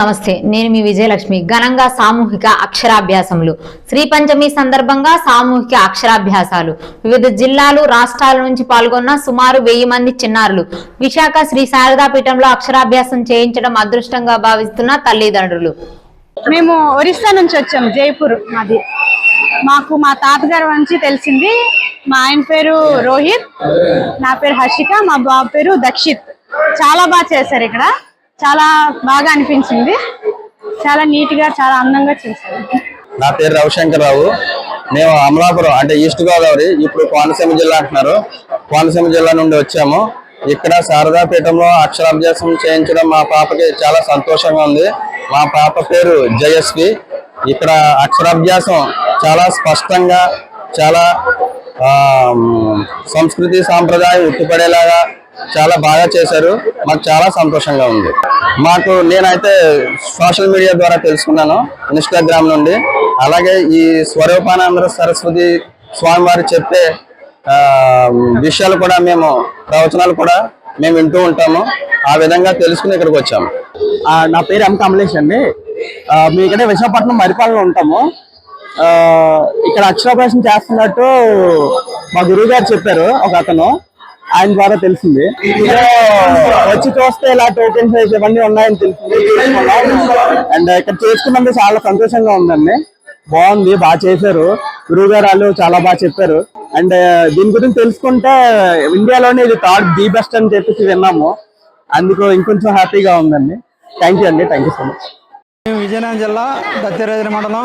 నమస్తే, నేను మీ విజయలక్ష్మి. ఘనంగా సామూహిక అక్షరాభ్యాసములు. శ్రీ పంచమి సందర్భంగా సామూహిక అక్షరాభ్యాసాలు. వివిధ జిల్లాలు, రాష్ట్రాల నుంచి పాల్గొన్న సుమారు 1000 మంది చిన్నారులు విశాఖ శ్రీ శారదాపీఠంలో అక్షరాభ్యాసం చేయించడం అదృష్టంగా భావిస్తున్న తల్లిదండ్రులు. మేము ఒరిస్సా నుంచి వచ్చాము, జైపూర్. మాకు మా తాతగారు నుంచి తెలిసింది. మా ఆయన పేరు రోహిత్, నా పేరు హర్షిక, మా బాబు పేరు దక్షిత్. చాలా బాగా చేశారు. ఇక్కడ చాలా బాగా అనిపించింది. చాలా నీట్ గా, చాలా అందంగా చేశారు. నా పేరు రవిశంకర్ రావు. మేము అమలాపురం అంటే ఈస్ట్ గోదావరి, ఇప్పుడు కోనసీమ జిల్లా అంటున్నారు, కోనసీమ జిల్లా నుండి వచ్చాము. ఇక్కడ శారదాపీఠంలో అక్షరాభ్యాసం చేయించడం మా పాపకి చాలా సంతోషంగా ఉంది. మా పాప పేరు జయశ్రీ. ఇక్కడ అక్షరాభ్యాసం చాలా స్పష్టంగా, చాలా సంస్కృతి సాంప్రదాయం ఉట్టిపడేలాగా చాలా బాగా చేశారు. మాకు చాలా సంతోషంగా ఉంది. నేనైతే సోషల్ మీడియా ద్వారా తెలుసుకున్నాను, ఇన్స్టాగ్రామ్ నుండి. అలాగే ఈ స్వరూపానంద సరస్వతి స్వామివారు చెప్పే విషయాలు కూడా, ప్రవచనాలు కూడా మేము వింటూ ఉంటాము. ఆ విధంగా తెలుసుకుని ఇక్కడికి వచ్చాము. నా పేరు ఎం కమలేష్ అండి. మీ ఇక్కడ విశాఖపట్నం మరిపాలెంలో ఉంటాము. ఇక్కడ అక్షరాభ్యాసం చేస్తున్నట్టు మా గురువు గారు చెప్పారు, ఒక అతను. ఆయన ద్వారా తెలిసింది. వచ్చి చూస్తే ఇలా టోకెన్స్ ఇవన్నీ ఉన్నాయని తెలిసింది. అండ్ ఇక్కడ చేసుకున్నందుకు చాలా సంతోషంగా ఉందండి. బాగుంది, బాగా చేశారు. గురువు గారు వాళ్ళు చాలా బాగా చెప్పారు. అండ్ దీని గురించి తెలుసుకుంటే ఇండియాలోనే ఇది ది బెస్ట్ అని చెప్పేసి విన్నాము. అందుకు ఇంకొంచెం హ్యాపీగా ఉందండి. థ్యాంక్ యూ అండి. Thank you so much. Vizianagaram జిల్లా దత్తిరాజు మండలం